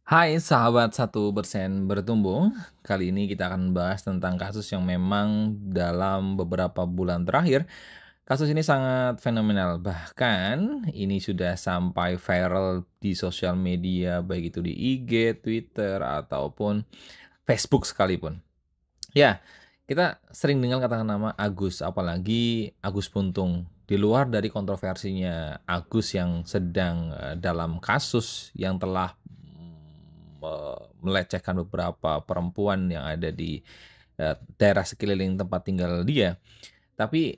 Hai sahabat 1% bertumbuh, kali ini kita akan bahas tentang kasus yang memang dalam beberapa bulan terakhir, kasus ini sangat fenomenal. Bahkan ini sudah sampai viral di sosial media, baik itu di IG, Twitter, ataupun Facebook sekalipun. Ya, kita sering dengar kata nama Agus, apalagi Agus Buntung. Di luar dari kontroversinya Agus yang sedang dalam kasus yang telah melecehkan beberapa perempuan yang ada di daerah sekeliling tempat tinggal dia. Tapi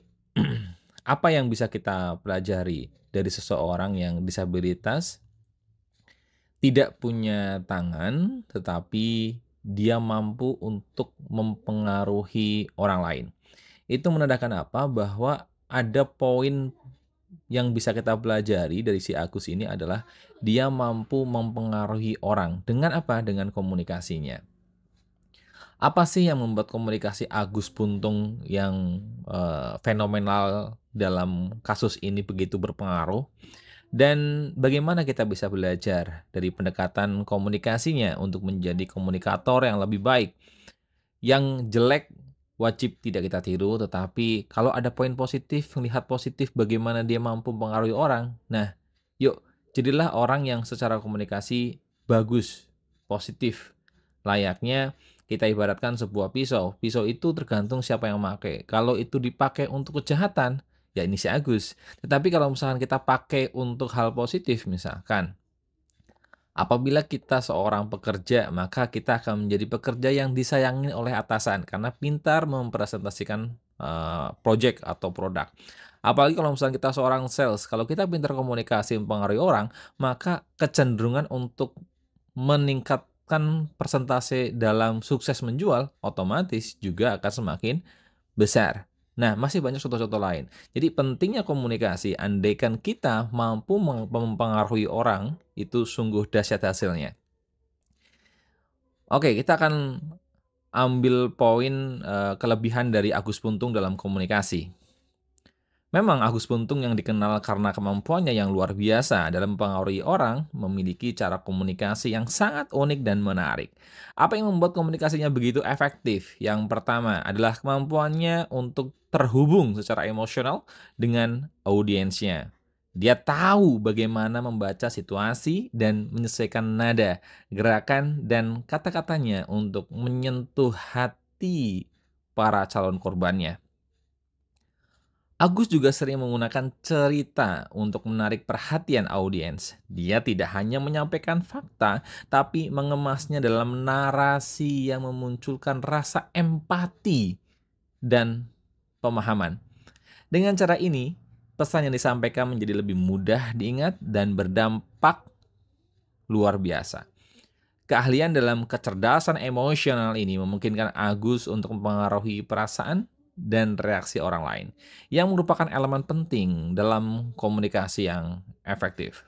apa yang bisa kita pelajari dari seseorang yang disabilitas tidak punya tangan, tetapi dia mampu untuk mempengaruhi orang lain. Itu menandakan apa? Bahwa ada poin yang bisa kita pelajari dari si Agus ini adalah dia mampu mempengaruhi orang. Dengan apa? Dengan komunikasinya. Apa sih yang membuat komunikasi Agus Buntung yang fenomenal dalam kasus ini begitu berpengaruh? Dan bagaimana kita bisa belajar dari pendekatan komunikasinya untuk menjadi komunikator yang lebih baik? Yang jelek wajib tidak kita tiru, tetapi kalau ada poin positif, melihat positif bagaimana dia mampu mempengaruhi orang. Nah, yuk jadilah orang yang secara komunikasi bagus, positif. Layaknya kita ibaratkan sebuah pisau. Pisau itu tergantung siapa yang memakai. Kalau itu dipakai untuk kejahatan, ya ini si Agus. Tetapi kalau misalkan kita pakai untuk hal positif, misalkan apabila kita seorang pekerja, maka kita akan menjadi pekerja yang disayangi oleh atasan karena pintar mempresentasikan project atau produk. Apalagi kalau misalnya kita seorang sales, kalau kita pintar komunikasi mempengaruhi orang, maka kecenderungan untuk meningkatkan persentase dalam sukses menjual otomatis juga akan semakin besar. Nah, masih banyak contoh-contoh lain. Jadi pentingnya komunikasi, andaikan kita mampu mempengaruhi orang, itu sungguh dahsyat hasilnya. Oke, kita akan ambil poin kelebihan dari Agus Buntung dalam komunikasi. Memang Agus Buntung yang dikenal karena kemampuannya yang luar biasa dalam mempengaruhi orang, memiliki cara komunikasi yang sangat unik dan menarik. Apa yang membuat komunikasinya begitu efektif? Yang pertama adalah kemampuannya untuk terhubung secara emosional dengan audiensnya. Dia tahu bagaimana membaca situasi dan menyesuaikan nada, gerakan, dan kata-katanya untuk menyentuh hati para calon korbannya. Agus juga sering menggunakan cerita untuk menarik perhatian audiens. Dia tidak hanya menyampaikan fakta, tapi mengemasnya dalam narasi yang memunculkan rasa empati dan pemahaman. Dengan cara ini, pesan yang disampaikan menjadi lebih mudah diingat dan berdampak luar biasa. Keahlian dalam kecerdasan emosional ini memungkinkan Agus untuk mempengaruhi perasaan dan reaksi orang lain, yang merupakan elemen penting dalam komunikasi yang efektif.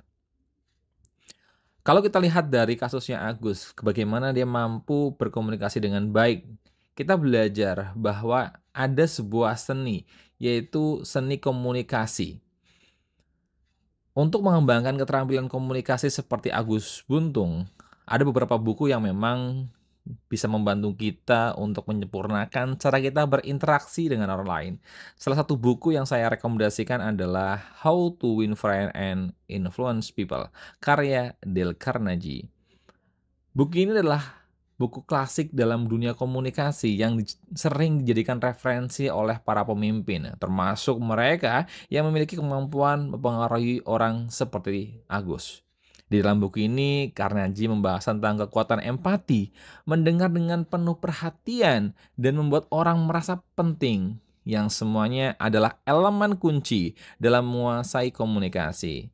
Kalau kita lihat dari kasusnya Agus, bagaimana dia mampu berkomunikasi dengan baik, kita belajar bahwa ada sebuah seni, yaitu seni komunikasi. Untuk mengembangkan keterampilan komunikasi seperti Agus Buntung, ada beberapa buku yang memang bisa membantu kita untuk menyempurnakan cara kita berinteraksi dengan orang lain. Salah satu buku yang saya rekomendasikan adalah How to Win Friends and Influence People, karya Dale Carnegie. Buku ini adalah buku klasik dalam dunia komunikasi yang sering dijadikan referensi oleh para pemimpin, termasuk mereka yang memiliki kemampuan mempengaruhi orang seperti Agus. Di dalam buku ini, Carnegie membahas tentang kekuatan empati, mendengar dengan penuh perhatian, dan membuat orang merasa penting, yang semuanya adalah elemen kunci dalam menguasai komunikasi.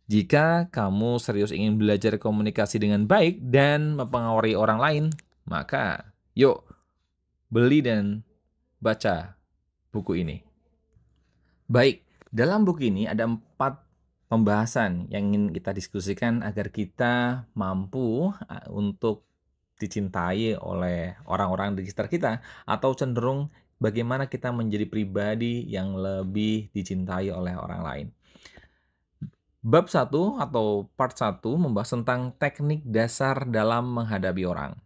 Jika kamu serius ingin belajar komunikasi dengan baik dan mempengaruhi orang lain, maka yuk beli dan baca buku ini. Baik, dalam buku ini ada 4 pembahasan yang ingin kita diskusikan agar kita mampu untuk dicintai oleh orang-orang di sekitar kita, atau cenderung bagaimana kita menjadi pribadi yang lebih dicintai oleh orang lain. Bab 1 atau part 1 membahas tentang teknik dasar dalam menghadapi orang.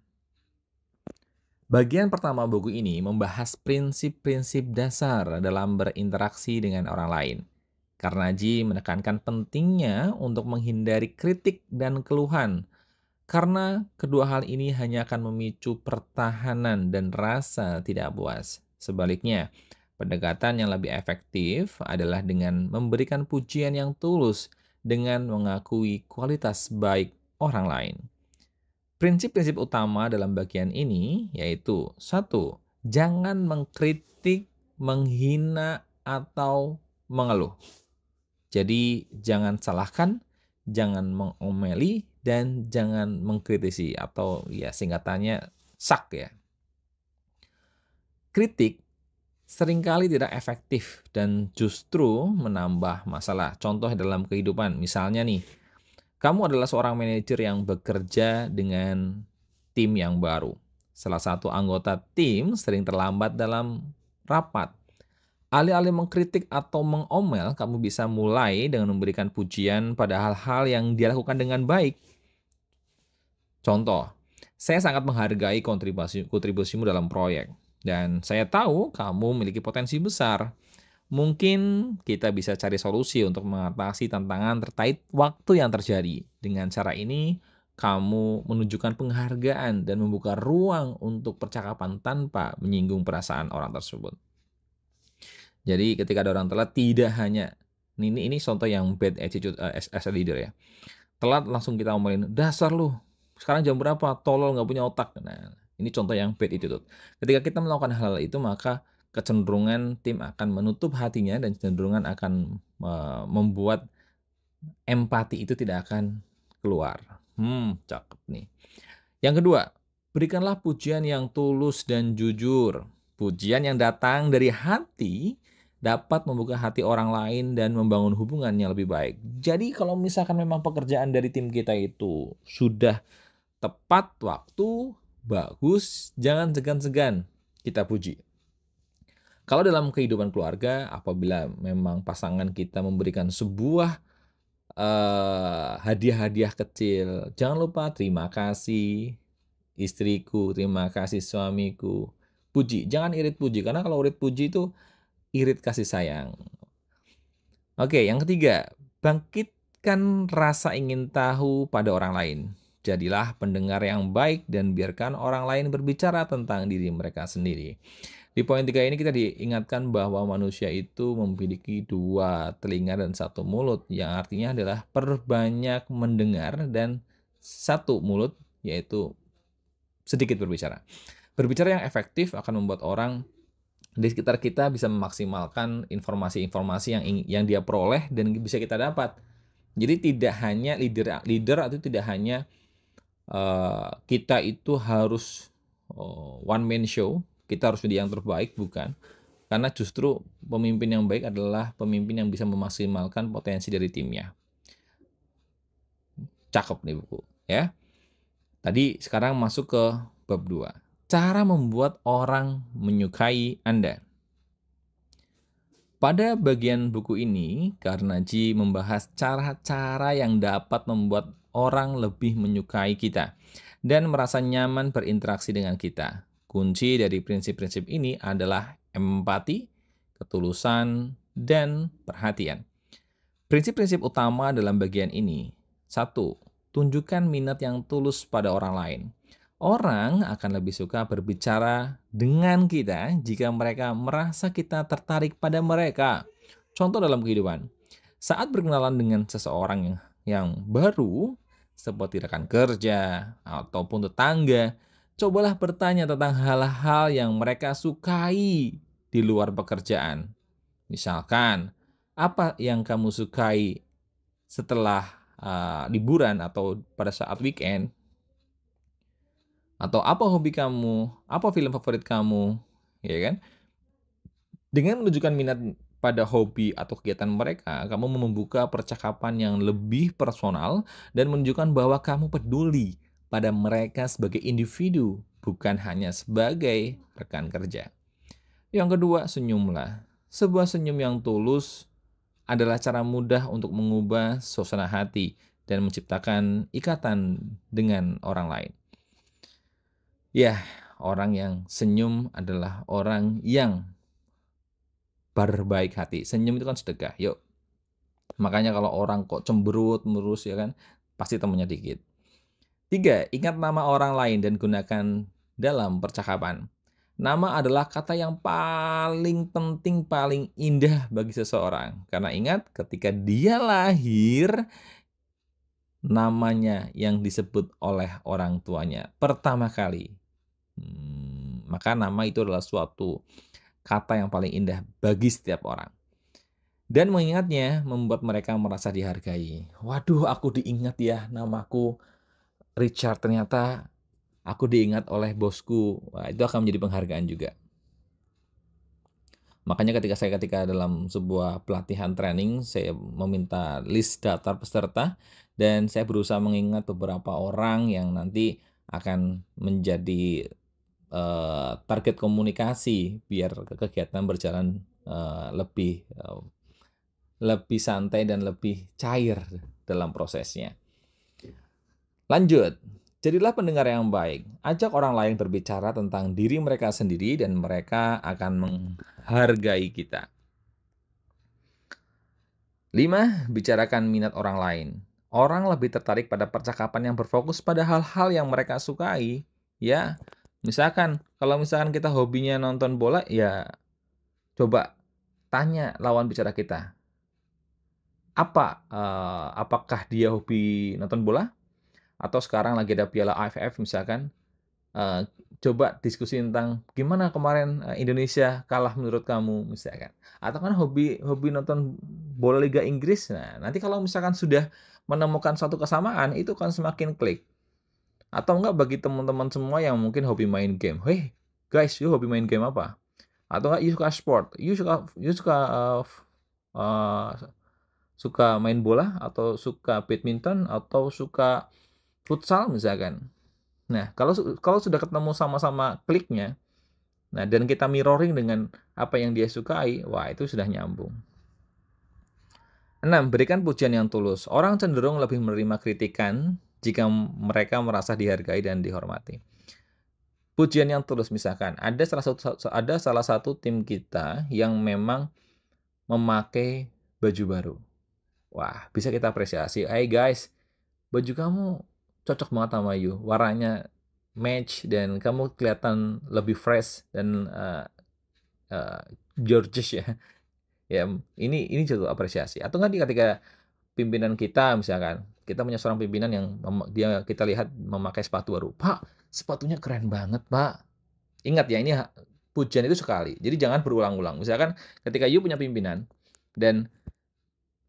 Bagian pertama buku ini membahas prinsip-prinsip dasar dalam berinteraksi dengan orang lain. Carnegie menekankan pentingnya untuk menghindari kritik dan keluhan, karena kedua hal ini hanya akan memicu pertahanan dan rasa tidak puas. Sebaliknya, pendekatan yang lebih efektif adalah dengan memberikan pujian yang tulus dengan mengakui kualitas baik orang lain. Prinsip-prinsip utama dalam bagian ini yaitu: 1. Jangan mengkritik, menghina, atau mengeluh. Jadi jangan salahkan, jangan mengomeli, dan jangan mengkritisi, atau ya singkatannya sak ya. Kritik seringkali tidak efektif dan justru menambah masalah. Contoh dalam kehidupan, misalnya nih, kamu adalah seorang manajer yang bekerja dengan tim yang baru. Salah satu anggota tim sering terlambat dalam rapat. Alih-alih mengkritik atau mengomel, kamu bisa mulai dengan memberikan pujian pada hal-hal yang dia lakukan dengan baik. Contoh, saya sangat menghargai kontribusimu dalam proyek, dan saya tahu kamu memiliki potensi besar. Mungkin kita bisa cari solusi untuk mengatasi tantangan terkait waktu yang terjadi. Dengan cara ini, kamu menunjukkan penghargaan dan membuka ruang untuk percakapan tanpa menyinggung perasaan orang tersebut. Jadi ketika ada orang telat, tidak hanya, ini contoh yang bad attitude as a leader ya. Telat langsung kita omelin, dasar lu, sekarang jam berapa, tolol, nggak punya otak. Nah, ini contoh yang bad attitude. Ketika kita melakukan hal itu, maka kecenderungan tim akan menutup hatinya dan kecenderungan akan membuat empati itu tidak akan keluar. Cakep nih. Yang kedua, berikanlah pujian yang tulus dan jujur. Pujian yang datang dari hati dapat membuka hati orang lain dan membangun hubungan yang lebih baik. Jadi kalau misalkan memang pekerjaan dari tim kita itu sudah tepat waktu, bagus, jangan segan-segan kita puji. Kalau dalam kehidupan keluarga, apabila memang pasangan kita memberikan sebuah hadiah-hadiah kecil, jangan lupa terima kasih istriku, terima kasih suamiku. Puji, jangan irit puji, karena kalau irit puji itu irit kasih sayang. Oke, yang ketiga, bangkitkan rasa ingin tahu pada orang lain. Jadilah pendengar yang baik dan biarkan orang lain berbicara tentang diri mereka sendiri. Di poin 3 ini kita diingatkan bahwa manusia itu memiliki 2 telinga dan 1 mulut, yang artinya adalah perbanyak mendengar dan 1 mulut, yaitu sedikit berbicara. Berbicara yang efektif akan membuat orang di sekitar kita bisa memaksimalkan informasi-informasi yang dia peroleh dan bisa kita dapat. Jadi tidak hanya leader atau tidak hanya kita itu harus one man show, kita harus menjadi yang terbaik, bukan. Karena justru pemimpin yang baik adalah pemimpin yang bisa memaksimalkan potensi dari timnya. Cakep nih buku, ya. Tadi sekarang masuk ke bab 2. Cara membuat orang menyukai Anda. Pada bagian buku ini, Carnegie membahas cara-cara yang dapat membuat orang lebih menyukai kita dan merasa nyaman berinteraksi dengan kita. Kunci dari prinsip-prinsip ini adalah empati, ketulusan, dan perhatian. Prinsip-prinsip utama dalam bagian ini: 1. Tunjukkan minat yang tulus pada orang lain. Orang akan lebih suka berbicara dengan kita jika mereka merasa kita tertarik pada mereka. Contoh dalam kehidupan, saat berkenalan dengan seseorang yang baru, seperti rekan kerja ataupun tetangga, cobalah bertanya tentang hal-hal yang mereka sukai di luar pekerjaan. Misalkan, apa yang kamu sukai setelah liburan atau pada saat weekend? Atau apa hobi kamu? Apa film favorit kamu? Ya kan? Dengan menunjukkan minat pada hobi atau kegiatan mereka, kamu membuka percakapan yang lebih personal dan menunjukkan bahwa kamu peduli pada mereka sebagai individu, bukan hanya sebagai rekan kerja. Yang kedua, senyumlah. Sebuah senyum yang tulus adalah cara mudah untuk mengubah suasana hati dan menciptakan ikatan dengan orang lain. Ya, orang yang senyum adalah orang yang berbaik hati. Senyum itu kan sedekah. Yuk. Makanya kalau orang kok cemberut terus ya kan, pasti temennya dikit. 3. Ingat nama orang lain dan gunakan dalam percakapan. Nama adalah kata yang paling penting, paling indah bagi seseorang. Karena ingat, ketika dia lahir, namanya yang disebut oleh orang tuanya pertama kali. Maka nama itu adalah suatu kata yang paling indah bagi setiap orang. Dan mengingatnya membuat mereka merasa dihargai. Waduh, aku diingat ya, namaku Richard, ternyata aku diingat oleh bosku. Wah, itu akan menjadi penghargaan juga. Makanya ketika dalam sebuah pelatihan training, saya meminta list daftar peserta dan saya berusaha mengingat beberapa orang yang nanti akan menjadi target komunikasi biar kegiatan berjalan lebih santai dan lebih cair dalam prosesnya. Lanjut. Jadilah pendengar yang baik. Ajak orang lain berbicara tentang diri mereka sendiri dan mereka akan menghargai kita. 5. Bicarakan minat orang lain. Orang lebih tertarik pada percakapan yang berfokus pada hal-hal yang mereka sukai. Ya, misalkan kalau kita hobinya nonton bola, ya coba tanya lawan bicara kita. Apakah dia hobi nonton bola? Atau sekarang lagi ada Piala AFF misalkan, coba diskusi tentang gimana kemarin Indonesia kalah menurut kamu misalkan. Atau kan hobi nonton bola Liga Inggris. Nah, nanti kalau misalkan sudah menemukan suatu kesamaan, itu kan semakin klik. Atau enggak bagi teman-teman semua yang mungkin hobi main game. Hey guys, you hobi main game apa? Atau enggak you suka sport? You suka main bola atau suka badminton atau suka futsal misalkan. Nah, kalau sudah ketemu sama-sama kliknya, nah dan kita mirroring dengan apa yang dia sukai, wah itu sudah nyambung. 6. Berikan pujian yang tulus. Orang cenderung lebih menerima kritikan jika mereka merasa dihargai dan dihormati. Pujian yang tulus misalkan, ada salah satu tim kita yang memang memakai baju baru. Wah, bisa kita apresiasi. Hey guys, baju kamu cocok banget sama you, warnanya match dan kamu kelihatan lebih fresh dan gorgeous ya. Ya, ini juga apresiasi. Atau nggak ketika pimpinan kita misalkan, kita punya seorang pimpinan yang kita lihat memakai sepatu baru. Pak, sepatunya keren banget, Pak. Ingat ya, ini pujian itu sekali. Jadi jangan berulang-ulang. Misalkan ketika you punya pimpinan dan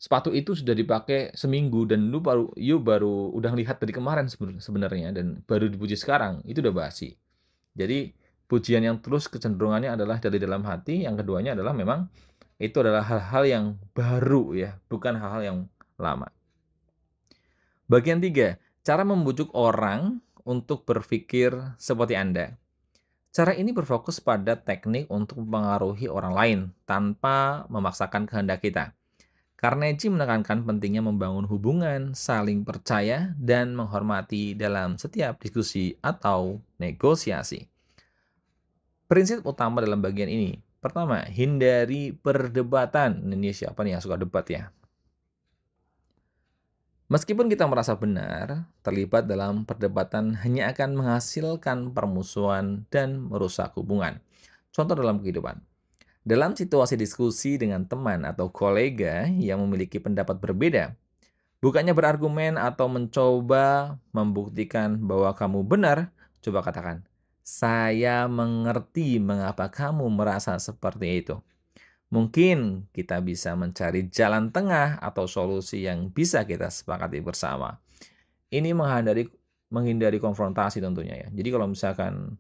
sepatu itu sudah dipakai seminggu dan you baru udah lihat dari kemarin sebenarnya dan baru dipuji sekarang, itu udah basi. Jadi pujian yang terus kecenderungannya adalah dari dalam hati. Yang keduanya adalah memang itu adalah hal-hal yang baru ya, bukan hal-hal yang lama. Bagian 3, cara membujuk orang untuk berpikir seperti Anda. Cara ini berfokus pada teknik untuk mempengaruhi orang lain tanpa memaksakan kehendak kita. Carnegie menekankan pentingnya membangun hubungan, saling percaya, dan menghormati dalam setiap diskusi atau negosiasi. Prinsip utama dalam bagian ini. Pertama, hindari perdebatan. Ini siapa nih yang suka debat ya? Meskipun kita merasa benar, terlibat dalam perdebatan hanya akan menghasilkan permusuhan dan merusak hubungan. Contoh dalam kehidupan. Dalam situasi diskusi dengan teman atau kolega yang memiliki pendapat berbeda, bukannya berargumen atau mencoba membuktikan bahwa kamu benar, coba katakan, saya mengerti mengapa kamu merasa seperti itu. Mungkin kita bisa mencari jalan tengah atau solusi yang bisa kita sepakati bersama. Ini menghindari konfrontasi tentunya ya. Jadi kalau misalkan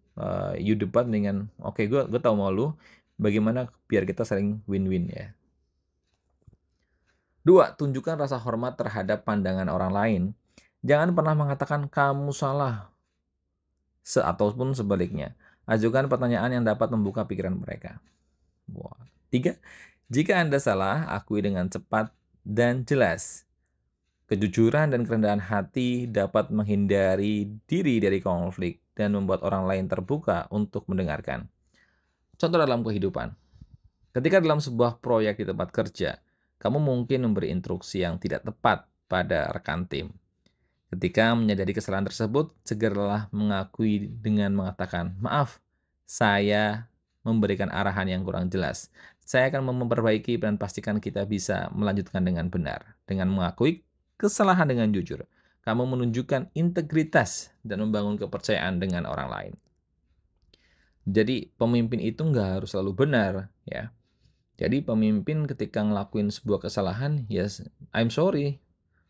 you debat dengan, oke, gue tahu mau lu, bagaimana biar kita saling win-win ya. 2. Tunjukkan rasa hormat terhadap pandangan orang lain. Jangan pernah mengatakan kamu salah. Ataupun sebaliknya. Ajukan pertanyaan yang dapat membuka pikiran mereka. 3. Jika Anda salah, akui dengan cepat dan jelas. Kejujuran dan kerendahan hati dapat menghindari diri dari konflik dan membuat orang lain terbuka untuk mendengarkan. Contoh dalam kehidupan. Ketika dalam sebuah proyek di tempat kerja, kamu mungkin memberi instruksi yang tidak tepat pada rekan tim. Ketika menyadari kesalahan tersebut, segeralah mengakui dengan mengatakan, "Maaf, saya memberikan arahan yang kurang jelas. Saya akan memperbaiki dan pastikan kita bisa melanjutkan dengan benar." Dengan mengakui kesalahan dengan jujur, kamu menunjukkan integritas dan membangun kepercayaan dengan orang lain. Jadi, pemimpin itu nggak harus selalu benar, ya. Jadi, pemimpin ketika ngelakuin sebuah kesalahan, ya, I'm sorry.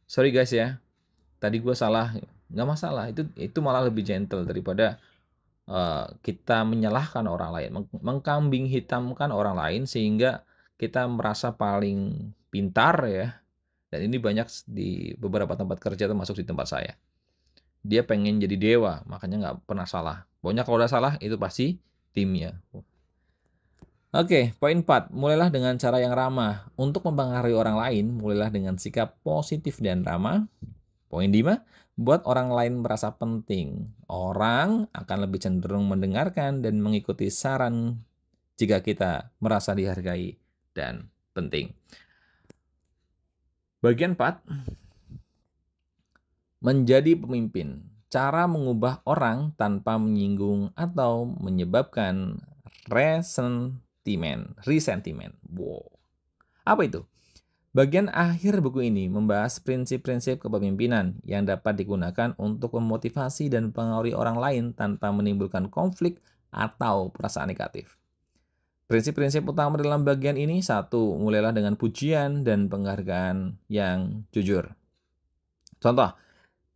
Sorry guys ya, tadi gue salah, nggak masalah. Itu malah lebih gentle daripada kita menyalahkan orang lain, mengkambing hitamkan orang lain sehingga kita merasa paling pintar ya. Dan ini banyak di beberapa tempat kerja termasuk di tempat saya. Dia pengen jadi dewa, makanya nggak pernah salah. Pokoknya kalau udah salah itu pasti timnya. Oke, poin 4. Mulailah dengan cara yang ramah. Untuk mempengaruhi orang lain, mulailah dengan sikap positif dan ramah. Poin 5. Buat orang lain merasa penting. Orang akan lebih cenderung mendengarkan dan mengikuti saran jika kita merasa dihargai dan penting. Bagian 4. Menjadi pemimpin. Cara mengubah orang tanpa menyinggung atau menyebabkan resentment. Wow. Apa itu? Bagian akhir buku ini membahas prinsip-prinsip kepemimpinan yang dapat digunakan untuk memotivasi dan mempengaruhi orang lain tanpa menimbulkan konflik atau perasaan negatif. Prinsip-prinsip utama dalam bagian ini: 1. Mulailah dengan pujian dan penghargaan yang jujur. Contoh,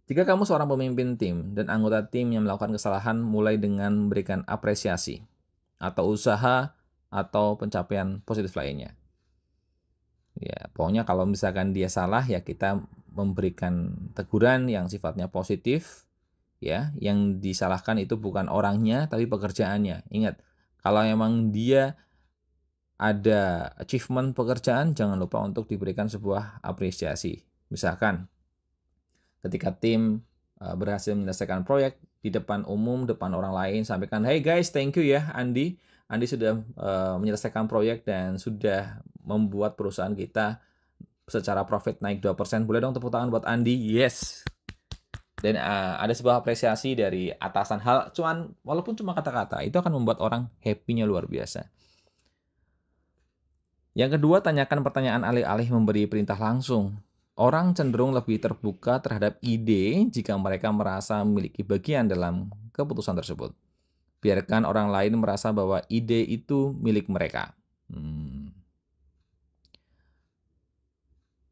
jika kamu seorang pemimpin tim dan anggota tim yang melakukan kesalahan, mulai dengan memberikan apresiasi atau usaha atau pencapaian positif lainnya. Ya, pokoknya kalau misalkan dia salah ya kita memberikan teguran yang sifatnya positif ya. Yang disalahkan itu bukan orangnya tapi pekerjaannya. Ingat, kalau emang dia ada achievement pekerjaan, jangan lupa untuk diberikan sebuah apresiasi. Misalkan ketika tim berhasil menyelesaikan proyek di depan umum, depan orang lain, sampaikan, "Hey guys, thank you ya Andi. Andi sudah menyelesaikan proyek dan sudah membuat perusahaan kita secara profit naik 2%. Boleh dong tepuk tangan buat Andi?" Yes. Dan ada sebuah apresiasi dari atasan, walaupun cuma kata-kata, itu akan membuat orang happy-nya luar biasa. Yang kedua, tanyakan pertanyaan alih-alih memberi perintah langsung. Orang cenderung lebih terbuka terhadap ide jika mereka merasa memiliki bagian dalam keputusan tersebut. Biarkan orang lain merasa bahwa ide itu milik mereka.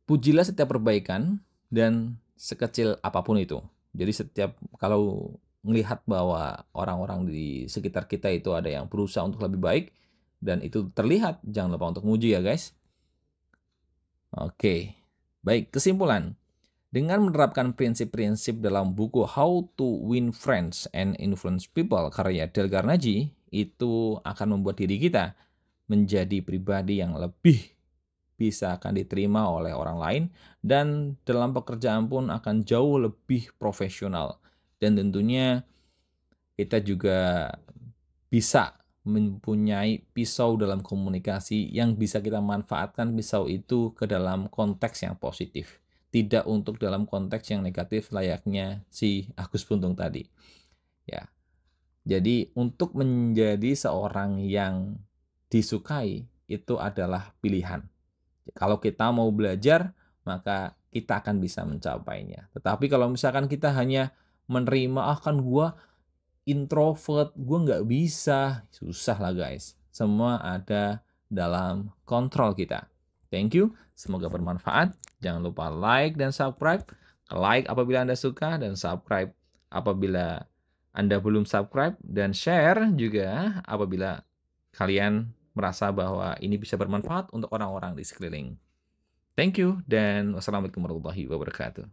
Pujilah setiap perbaikan dan sekecil apapun itu. Jadi kalau melihat bahwa orang-orang di sekitar kita itu ada yang berusaha untuk lebih baik dan itu terlihat, jangan lupa untuk muji ya guys. Oke, baik, kesimpulan. Dengan menerapkan prinsip-prinsip dalam buku How to Win Friends and Influence People karya Dale Carnegie, itu akan membuat diri kita menjadi pribadi yang lebih bisa akan diterima oleh orang lain dan dalam pekerjaan pun akan jauh lebih profesional. Dan tentunya kita juga bisa mempunyai pisau dalam komunikasi yang bisa kita manfaatkan pisau itu ke dalam konteks yang positif. Tidak untuk dalam konteks yang negatif layaknya si Agus Buntung tadi. Ya. Jadi untuk menjadi seorang yang disukai itu adalah pilihan. Kalau kita mau belajar, maka kita akan bisa mencapainya. Tetapi kalau misalkan kita hanya menerima, kan gue introvert, gue nggak bisa, susah lah guys. Semua ada dalam kontrol kita. Thank you, semoga bermanfaat. Jangan lupa like dan subscribe. Like apabila Anda suka dan subscribe apabila Anda belum subscribe. Dan share juga apabila kalian merasa bahwa ini bisa bermanfaat untuk orang-orang di sekeliling. Thank you dan wassalamualaikum warahmatullahi wabarakatuh.